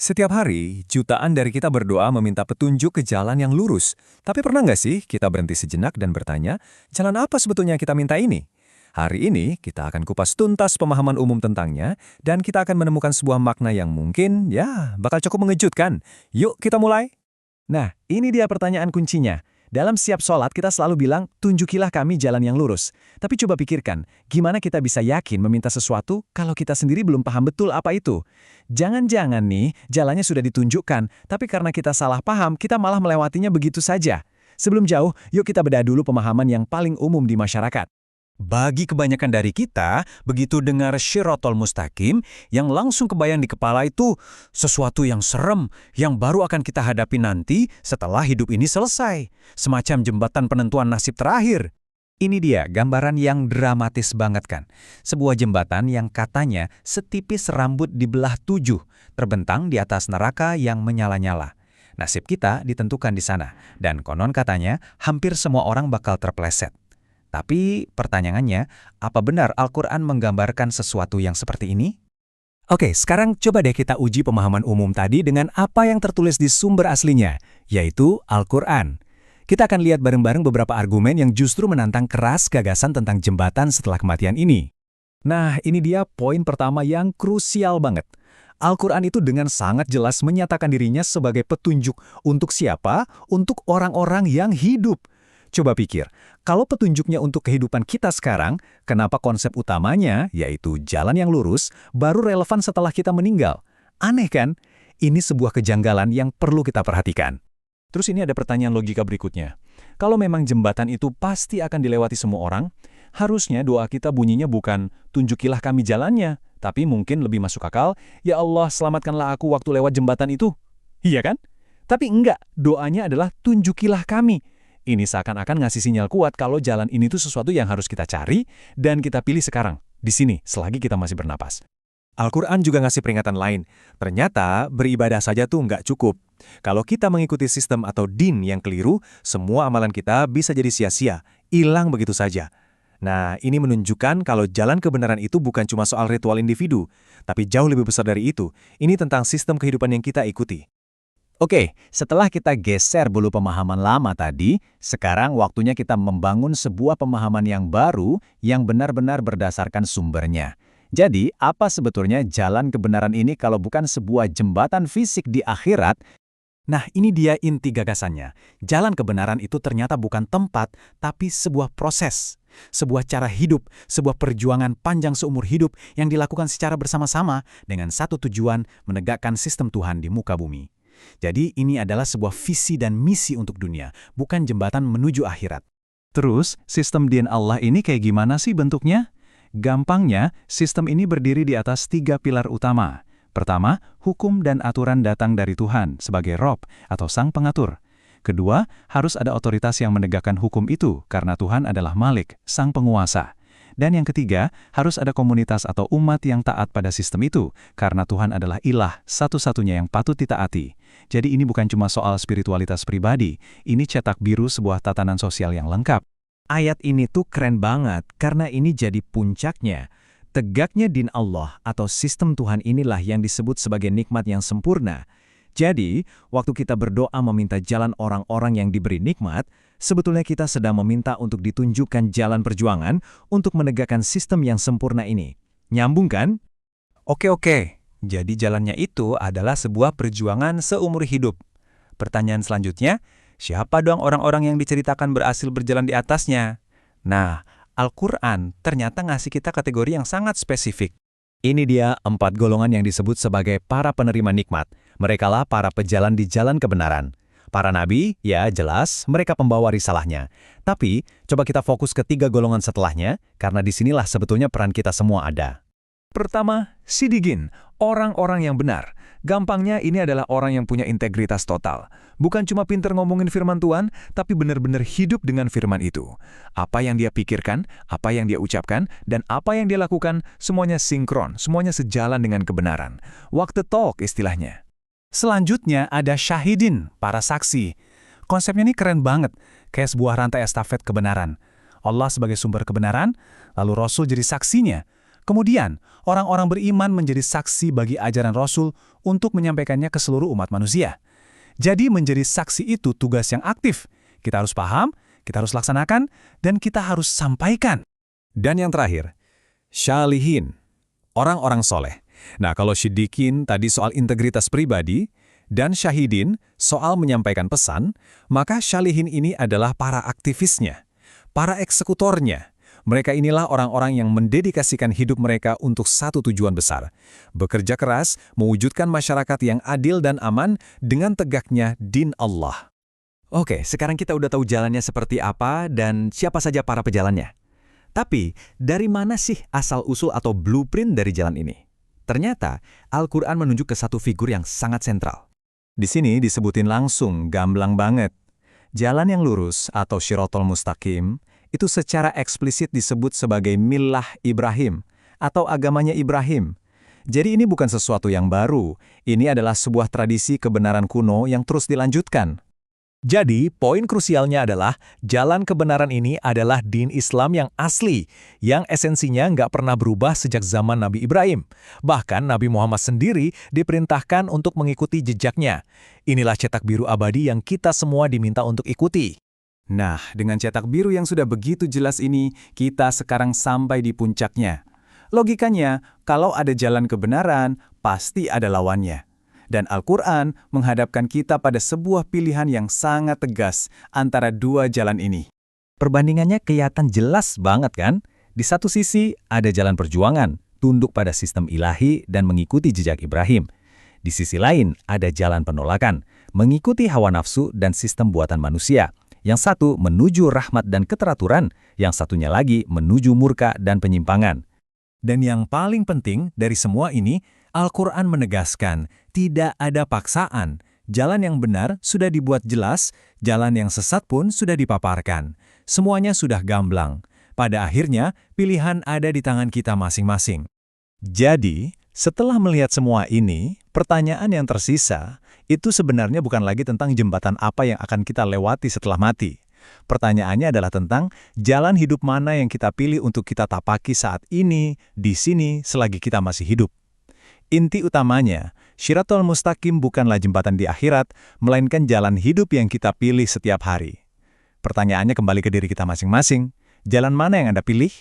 Setiap hari, jutaan dari kita berdoa meminta petunjuk ke jalan yang lurus. Tapi pernah nggak sih kita berhenti sejenak dan bertanya, jalan apa sebetulnya kita minta ini? Hari ini, kita akan kupas tuntas pemahaman umum tentangnya, dan kita akan menemukan sebuah makna yang mungkin, bakal cukup mengejutkan. Yuk, kita mulai! Nah, ini dia pertanyaan kuncinya. Dalam setiap sholat kita selalu bilang, tunjukilah kami jalan yang lurus. Tapi coba pikirkan, gimana kita bisa yakin meminta sesuatu kalau kita sendiri belum paham betul apa itu? Jangan-jangan nih, jalannya sudah ditunjukkan, tapi karena kita salah paham, kita malah melewatinya begitu saja. Sebelum jauh, yuk kita bedah dulu pemahaman yang paling umum di masyarakat. Bagi kebanyakan dari kita, begitu dengar Shirotol Mustaqim, yang langsung kebayang di kepala itu sesuatu yang serem, yang baru akan kita hadapi nanti setelah hidup ini selesai. Semacam jembatan penentuan nasib terakhir. Ini dia gambaran yang dramatis banget kan. Sebuah jembatan yang katanya setipis rambut dibelah 7, terbentang di atas neraka yang menyala-nyala. Nasib kita ditentukan di sana, dan konon katanya hampir semua orang bakal terpleset. Tapi pertanyaannya, apa benar Al-Quran menggambarkan sesuatu yang seperti ini? Oke, sekarang coba deh kita uji pemahaman umum tadi dengan apa yang tertulis di sumber aslinya, yaitu Al-Quran. Kita akan lihat bareng-bareng beberapa argumen yang justru menantang keras gagasan tentang jembatan setelah kematian ini. Nah, ini dia poin pertama yang krusial banget. Al-Quran itu dengan sangat jelas menyatakan dirinya sebagai petunjuk untuk siapa? Untuk orang-orang yang hidup. Coba pikir, kalau petunjuknya untuk kehidupan kita sekarang, kenapa konsep utamanya, yaitu jalan yang lurus, baru relevan setelah kita meninggal? Aneh kan? Ini sebuah kejanggalan yang perlu kita perhatikan. Terus ini ada pertanyaan logika berikutnya. Kalau memang jembatan itu pasti akan dilewati semua orang, harusnya doa kita bunyinya bukan, tunjukilah kami jalannya, tapi mungkin lebih masuk akal, ya Allah selamatkanlah aku waktu lewat jembatan itu. Iya kan? Tapi enggak, doanya adalah tunjukilah kami. Ini seakan-akan ngasih sinyal kuat kalau jalan ini tuh sesuatu yang harus kita cari dan kita pilih sekarang, di sini, selagi kita masih bernapas. Al-Quran juga ngasih peringatan lain. Ternyata beribadah saja tuh nggak cukup. Kalau kita mengikuti sistem atau din yang keliru, semua amalan kita bisa jadi sia-sia, hilang begitu saja. Nah, ini menunjukkan kalau jalan kebenaran itu bukan cuma soal ritual individu, tapi jauh lebih besar dari itu. Ini tentang sistem kehidupan yang kita ikuti. Oke, setelah kita geser dulu pemahaman lama tadi, sekarang waktunya kita membangun sebuah pemahaman yang baru yang benar-benar berdasarkan sumbernya. Jadi, apa sebetulnya jalan kebenaran ini kalau bukan sebuah jembatan fisik di akhirat? Nah, ini dia inti gagasannya. Jalan kebenaran itu ternyata bukan tempat, tapi sebuah proses. Sebuah cara hidup, sebuah perjuangan panjang seumur hidup yang dilakukan secara bersama-sama dengan satu tujuan menegakkan sistem Tuhan di muka bumi. Jadi ini adalah sebuah visi dan misi untuk dunia, bukan jembatan menuju akhirat. Terus, sistem din Allah ini kayak gimana sih bentuknya? Gampangnya, sistem ini berdiri di atas 3 pilar utama. Pertama, hukum dan aturan datang dari Tuhan sebagai Rob atau Sang Pengatur. Kedua, harus ada otoritas yang menegakkan hukum itu karena Tuhan adalah Malik, Sang Penguasa. Dan yang ketiga, harus ada komunitas atau umat yang taat pada sistem itu, karena Tuhan adalah ilah, satu-satunya yang patut ditaati. Jadi ini bukan cuma soal spiritualitas pribadi, ini cetak biru sebuah tatanan sosial yang lengkap. Ayat ini tuh keren banget, karena ini jadi puncaknya. Tegaknya din Allah atau sistem Tuhan inilah yang disebut sebagai nikmat yang sempurna. Jadi, waktu kita berdoa meminta jalan orang-orang yang diberi nikmat, sebetulnya kita sedang meminta untuk ditunjukkan jalan perjuangan untuk menegakkan sistem yang sempurna ini. Nyambung kan? Oke. Jadi jalannya itu adalah sebuah perjuangan seumur hidup. Pertanyaan selanjutnya, siapa dong orang-orang yang diceritakan berhasil berjalan di atasnya? Nah, Al-Quran ternyata ngasih kita kategori yang sangat spesifik. Ini dia 4 golongan yang disebut sebagai para penerima nikmat. Merekalah para pejalan di jalan kebenaran. Para nabi, ya jelas, mereka pembawa risalahnya. Tapi, coba kita fokus ke 3 golongan setelahnya, karena disinilah sebetulnya peran kita semua ada. Pertama, sidigin, orang-orang yang benar. Gampangnya ini adalah orang yang punya integritas total. Bukan cuma pinter ngomongin firman Tuhan, tapi benar-benar hidup dengan firman itu. Apa yang dia pikirkan, apa yang dia ucapkan, dan apa yang dia lakukan, semuanya sinkron, semuanya sejalan dengan kebenaran. Walk the talk istilahnya. Selanjutnya ada syahidin, para saksi. Konsepnya ini keren banget, kayak sebuah rantai estafet kebenaran. Allah sebagai sumber kebenaran, lalu Rasul jadi saksinya. Kemudian, orang-orang beriman menjadi saksi bagi ajaran Rasul untuk menyampaikannya ke seluruh umat manusia. Jadi menjadi saksi itu tugas yang aktif. Kita harus paham, kita harus laksanakan, dan kita harus sampaikan. Dan yang terakhir, syalihin, orang-orang soleh. Nah, kalau syiddiqin tadi soal integritas pribadi, dan syahidin soal menyampaikan pesan, maka syalihin ini adalah para aktivisnya, para eksekutornya. Mereka inilah orang-orang yang mendedikasikan hidup mereka untuk satu tujuan besar. Bekerja keras, mewujudkan masyarakat yang adil dan aman dengan tegaknya din Allah. Oke, sekarang kita udah tahu jalannya seperti apa dan siapa saja para pejalannya. Tapi, dari mana sih asal-usul atau blueprint dari jalan ini? Ternyata, Al-Quran menunjuk ke satu figur yang sangat sentral. Di sini disebutin langsung, gamblang banget. Jalan yang lurus atau Shiratal Mustaqim itu secara eksplisit disebut sebagai millah Ibrahim atau agamanya Ibrahim. Jadi ini bukan sesuatu yang baru, ini adalah sebuah tradisi kebenaran kuno yang terus dilanjutkan. Jadi, poin krusialnya adalah jalan kebenaran ini adalah din Islam yang asli, yang esensinya nggak pernah berubah sejak zaman Nabi Ibrahim. Bahkan Nabi Muhammad sendiri diperintahkan untuk mengikuti jejaknya. Inilah cetak biru abadi yang kita semua diminta untuk ikuti. Nah, dengan cetak biru yang sudah begitu jelas ini, kita sekarang sampai di puncaknya. Logikanya, kalau ada jalan kebenaran, pasti ada lawannya. Dan Al-Quran menghadapkan kita pada sebuah pilihan yang sangat tegas antara dua jalan ini. Perbandingannya kelihatan jelas banget kan? Di satu sisi ada jalan perjuangan, tunduk pada sistem ilahi dan mengikuti jejak Ibrahim. Di sisi lain ada jalan penolakan, mengikuti hawa nafsu dan sistem buatan manusia. Yang satu menuju rahmat dan keteraturan, yang satunya lagi menuju murka dan penyimpangan. Dan yang paling penting dari semua ini, Al-Quran menegaskan tidak ada paksaan. Jalan yang benar sudah dibuat jelas, jalan yang sesat pun sudah dipaparkan. Semuanya sudah gamblang. Pada akhirnya, pilihan ada di tangan kita masing-masing. Jadi, setelah melihat semua ini, pertanyaan yang tersisa itu sebenarnya bukan lagi tentang jembatan apa yang akan kita lewati setelah mati. Pertanyaannya adalah tentang jalan hidup mana yang kita pilih untuk kita tapaki saat ini, di sini, selagi kita masih hidup. Inti utamanya, Shiratal Mustaqim bukanlah jembatan di akhirat, melainkan jalan hidup yang kita pilih setiap hari. Pertanyaannya kembali ke diri kita masing-masing, jalan mana yang Anda pilih?